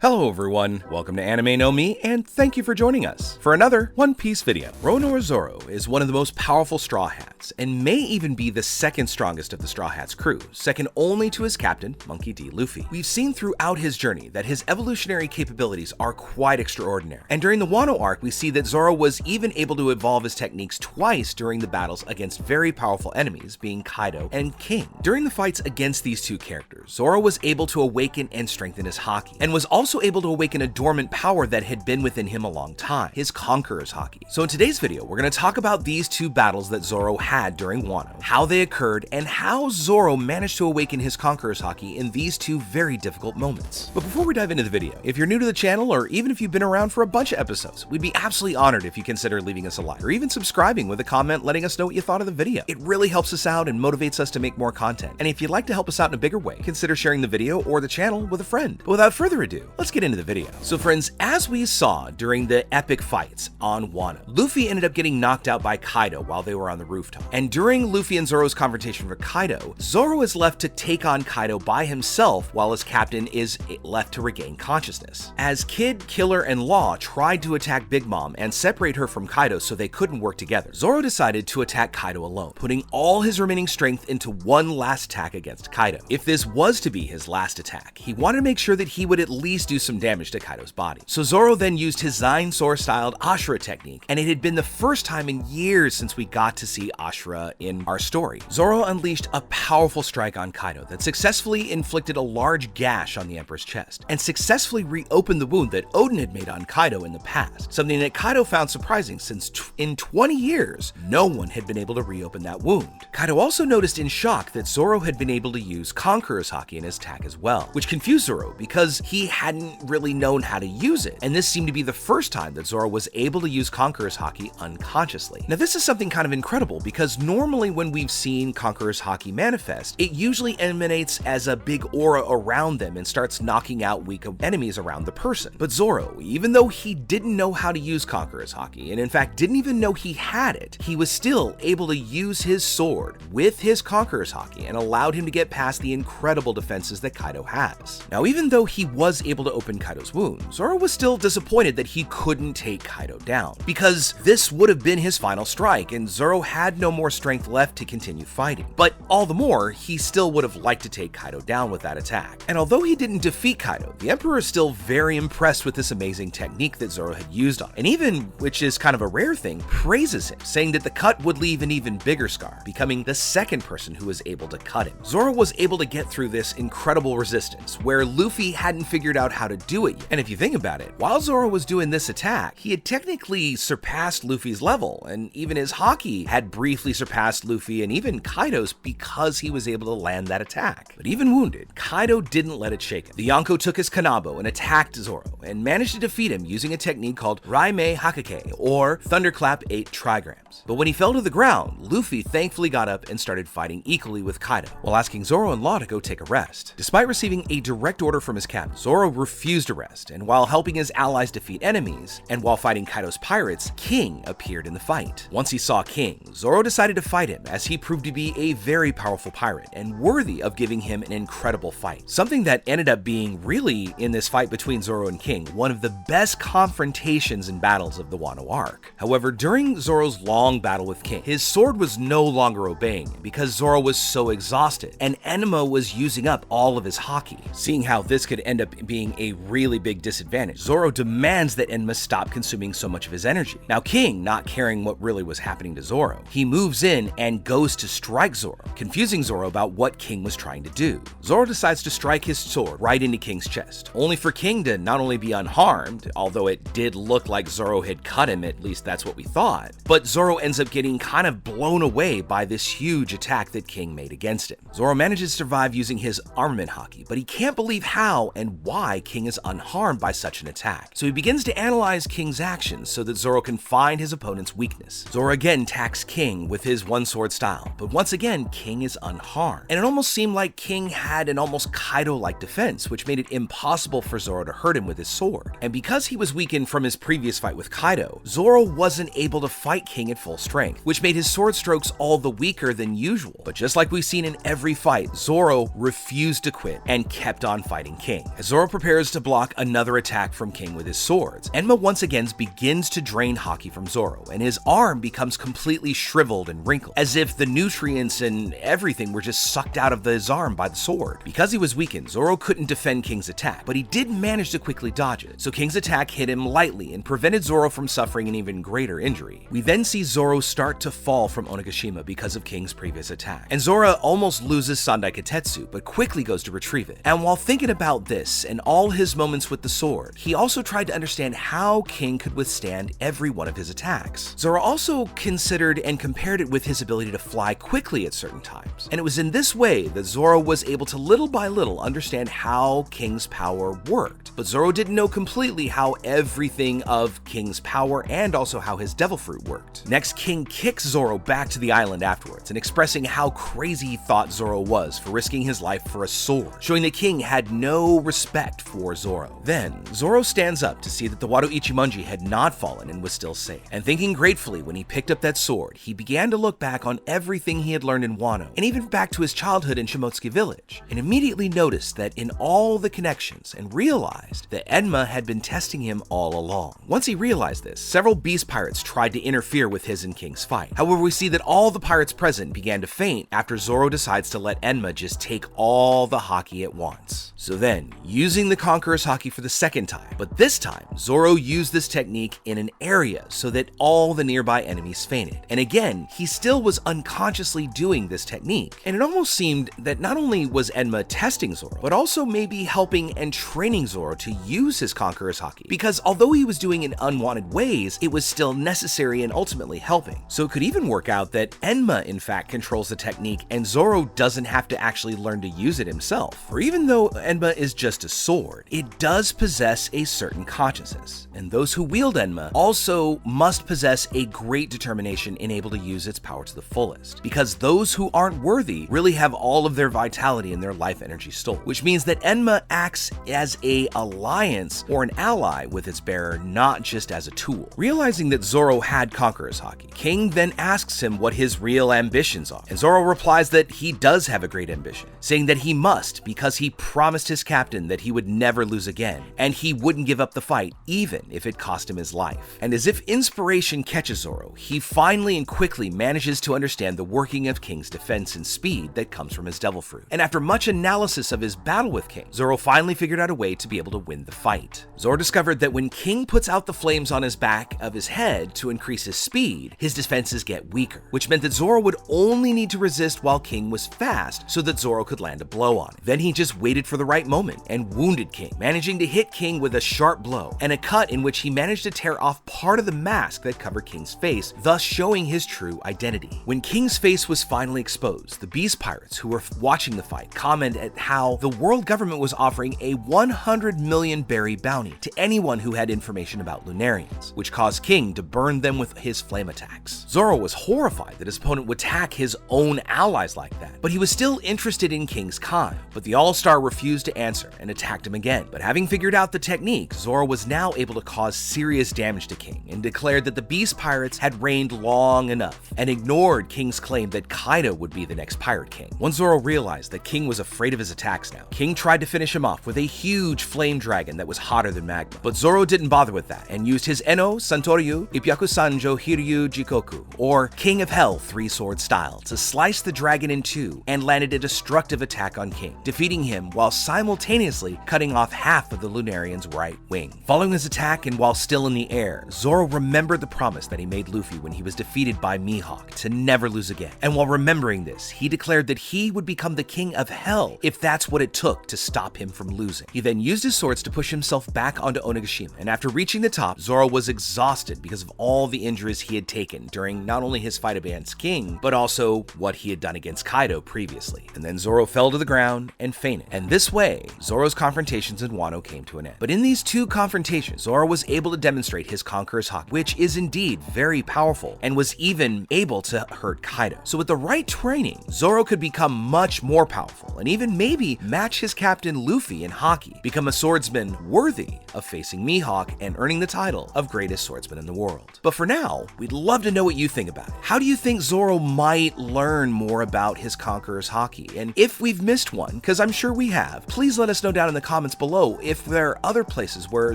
Hello everyone, welcome to Anime No Me, and thank you for joining us for another One Piece video. Roronoa Zoro is one of the most powerful Straw Hats, and may even be the second strongest of the Straw Hats crew, second only to his captain, Monkey D. Luffy. We've seen throughout his journey that his evolutionary capabilities are quite extraordinary, and during the Wano arc we see that Zoro was even able to evolve his techniques twice during the battles against very powerful enemies, being Kaido and King. During the fights against these two characters, Zoro was able to awaken and strengthen his haki, and was also able to awaken a dormant power that had been within him a long time, his Conqueror's Haki. So in today's video, we're going to talk about these two battles that Zoro had during Wano, how they occurred, and how Zoro managed to awaken his Conqueror's Haki in these two very difficult moments. But before we dive into the video, if you're new to the channel, or even if you've been around for a bunch of episodes, we'd be absolutely honored if you consider leaving us a like, or even subscribing with a comment letting us know what you thought of the video. It really helps us out and motivates us to make more content. And if you'd like to help us out in a bigger way, consider sharing the video or the channel with a friend. But without further ado, let's get into the video. So friends, as we saw during the epic fights on Wano, Luffy ended up getting knocked out by Kaido while they were on the rooftop. And during Luffy and Zoro's confrontation for Kaido, Zoro is left to take on Kaido by himself while his captain is left to regain consciousness. As Kid, Killer, and Law tried to attack Big Mom and separate her from Kaido so they couldn't work together, Zoro decided to attack Kaido alone, putting all his remaining strength into one last attack against Kaido. If this was to be his last attack, he wanted to make sure that he would at least do some damage to Kaido's body. So Zoro then used his Zain-Sora-styled Ashura technique, and it had been the first time in years since we got to see Ashura in our story. Zoro unleashed a powerful strike on Kaido that successfully inflicted a large gash on the Emperor's chest, and successfully reopened the wound that Oden had made on Kaido in the past, something that Kaido found surprising since in 20 years, no one had been able to reopen that wound. Kaido also noticed in shock that Zoro had been able to use Conqueror's Haki in his attack as well, which confused Zoro because he hadn't really known how to use it, and this seemed to be the first time that Zoro was able to use Conqueror's Haki unconsciously. Now this is something kind of incredible because normally when we've seen Conqueror's Haki manifest, it usually emanates as a big aura around them and starts knocking out weak enemies around the person. But Zoro, even though he didn't know how to use Conqueror's Haki, and in fact didn't even know he had it, he was still able to use his sword with his Conqueror's Haki and allowed him to get past the incredible defenses that Kaido has. Now even though he was able to open Kaido's wound, Zoro was still disappointed that he couldn't take Kaido down, because this would have been his final strike and Zoro had no more strength left to continue fighting. But all the more, he still would have liked to take Kaido down with that attack. And although he didn't defeat Kaido, the Emperor is still very impressed with this amazing technique that Zoro had used on him, and even, which is kind of a rare thing, praises him, saying that the cut would leave an even bigger scar, becoming the second person who was able to cut him. Zoro was able to get through this incredible resistance, where Luffy hadn't figured out how to do it yet. And if you think about it, while Zoro was doing this attack, he had technically surpassed Luffy's level, and even his haki had briefly surpassed Luffy and even Kaido's because he was able to land that attack. But even wounded, Kaido didn't let it shake him. The Yonko took his Kanabo and attacked Zoro, and managed to defeat him using a technique called Raimei Hakake, or Thunderclap 8 trigrams. But when he fell to the ground, Luffy thankfully got up and started fighting equally with Kaido, while asking Zoro and Law to go take a rest. Despite receiving a direct order from his captain, Zoro refused to rest, and while helping his allies defeat enemies, and while fighting Kaido's pirates, King appeared in the fight. Once he saw King, Zoro decided to fight him, as he proved to be a very powerful pirate and worthy of giving him an incredible fight. Something that ended up being really, in this fight between Zoro and King, one of the best confrontations and battles of the Wano arc. However, during Zoro's long battle with King, his sword was no longer obeying him because Zoro was so exhausted, and Enma was using up all of his haki. Seeing how this could end up being a really big disadvantage, Zoro demands that Enma stop consuming so much of his energy. Now King, not caring what really was happening to Zoro, he moves in and goes to strike Zoro, confusing Zoro about what King was trying to do. Zoro decides to strike his sword right into King's chest, only for King to not only be unharmed, although it did look like Zoro had cut him, at least that's what we thought, but Zoro ends up getting kind of blown away by this huge attack that King made against him. Zoro manages to survive using his armament haki, but he can't believe how and why King is unharmed by such an attack. So he begins to analyze King's actions so that Zoro can find his opponent's weakness. Zoro again attacks King with his one sword style, but once again King is unharmed. And it almost seemed like King had an almost Kaido-like defense, which made it impossible for Zoro to hurt him with his sword. And because he was weakened from his previous fight with Kaido, Zoro wasn't able to fight King at full strength, which made his sword strokes all the weaker than usual. But just like we've seen in every fight, Zoro refused to quit and kept on fighting King. As Zoro prepared prepares to block another attack from King with his swords, Enma once again begins to drain haki from Zoro, and his arm becomes completely shriveled and wrinkled, as if the nutrients and everything were just sucked out of his arm by the sword. Because he was weakened, Zoro couldn't defend King's attack, but he did manage to quickly dodge it, so King's attack hit him lightly and prevented Zoro from suffering an even greater injury. We then see Zoro start to fall from Onigashima because of King's previous attack, and Zoro almost loses Sandai Katetsu, but quickly goes to retrieve it. And while thinking about this and all his moments with the sword, he also tried to understand how King could withstand every one of his attacks. Zoro also considered and compared it with his ability to fly quickly at certain times, and it was in this way that Zoro was able to little by little understand how King's power worked. But Zoro didn't know completely how everything of King's power and also how his devil fruit worked. Next, King kicks Zoro back to the island afterwards and expressing how crazy he thought Zoro was for risking his life for a sword, showing that King had no respect for Zoro. Then, Zoro stands up to see that the Wado Ichimonji had not fallen and was still safe, and thinking gratefully when he picked up that sword, he began to look back on everything he had learned in Wano, and even back to his childhood in Shimotsuki Village, and immediately noticed that in all the connections, and realized that Enma had been testing him all along. Once he realized this, several beast pirates tried to interfere with his and King's fight. However, we see that all the pirates present began to faint after Zoro decides to let Enma just take all the haki at once. So then, using the Conqueror's haki for the second time, but this time, Zoro used this technique in an area so that all the nearby enemies fainted. And again, he still was unconsciously doing this technique, and it almost seemed that not only was Enma testing Zoro, but also maybe helping and training Zoro to use his Conqueror's haki, because although he was doing it in unwanted ways, it was still necessary and ultimately helping. So it could even work out that Enma in fact controls the technique and Zoro doesn't have to actually learn to use it himself. For even though Enma is just a sword, it does possess a certain consciousness, and those who wield Enma also must possess a great determination and able to use its power to the fullest, because those who aren't worthy really have all of their vitality and their life energy stolen, which means that Enma acts as an alliance or an ally with its bearer, not just as a tool. Realizing that Zoro had Conqueror's haki, King then asks him what his real ambitions are, and Zoro replies that he does have a great ambition, saying that he must because he promised his captain that he would never lose again, and he wouldn't give up the fight even if it cost him his life. And as if inspiration catches Zoro, he finally and quickly manages to understand the working of King's defense and speed that comes from his devil fruit. And after much analysis of his battle with King, Zoro finally figured out a way to be able to win the fight. Zoro discovered that when King puts out the flames on his back of his head to increase his speed, his defenses get weaker, which meant that Zoro would only need to resist while King was fast so that Zoro could land a blow on it. Then he just waited for the right moment and wounded King, managing to hit King with a sharp blow and a cut in which he managed to tear off part of the mask that covered King's face, thus showing his true identity. When King's face was finally exposed, the beast pirates who were watching the fight commented at how the world government was offering a 100 million berry bounty to anyone who had information about Lunarians, which caused King to burn them with his flame attacks. Zoro was horrified that his opponent would attack his own allies like that, but he was still interested in King's kind. But the All-Star refused to answer and attacked him again. But having figured out the technique, Zoro was now able to cause serious damage to King and declared that the beast pirates had reigned long enough and ignored King's claim that Kaido would be the next pirate king. Once Zoro realized that King was afraid of his attacks now, King tried to finish him off with a huge flame dragon that was hotter than magma. But Zoro didn't bother with that and used his Eno, Santoryu, Ipyaku Sanjo Hiryu Jikoku, or King of Hell three-sword style, to slice the dragon in two and landed a destructive attack on King, defeating him while simultaneously cutting off half of the Lunarian's right wing. Following his attack and while still in the air, Zoro remembered the promise that he made Luffy when he was defeated by Mihawk to never lose again. And while remembering this, he declared that he would become the King of Hell if that's what it took to stop him from losing. He then used his swords to push himself back onto Onigashima, and after reaching the top, Zoro was exhausted because of all the injuries he had taken during not only his fight against King, but also what he had done against Kaido previously. And then Zoro fell to the ground and fainted. And this way, Zoro's confrontations in Wano came to an end. But in these two confrontations, Zoro was able to demonstrate his Conqueror's haki, which is indeed very powerful, and was even able to hurt Kaido. So with the right training, Zoro could become much more powerful, and even maybe match his captain Luffy in haki, become a swordsman worthy of facing Mihawk and earning the title of greatest swordsman in the world. But for now, we'd love to know what you think about it. How do you think Zoro might learn more about his Conqueror's haki? And if we've missed one, because I'm sure we have, please let us know down in the comments comments below if there are other places where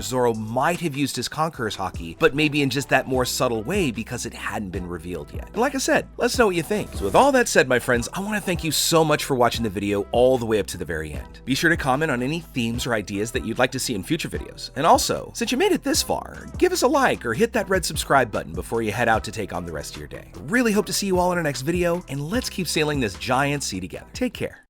Zoro might have used his Conqueror's Haki, but maybe in just that more subtle way because it hadn't been revealed yet. And like I said, let us know what you think. So with all that said, my friends, I want to thank you so much for watching the video all the way up to the very end. Be sure to comment on any themes or ideas that you'd like to see in future videos. And also, since you made it this far, give us a like or hit that red subscribe button before you head out to take on the rest of your day. I really hope to see you all in our next video, and let's keep sailing this giant sea together. Take care.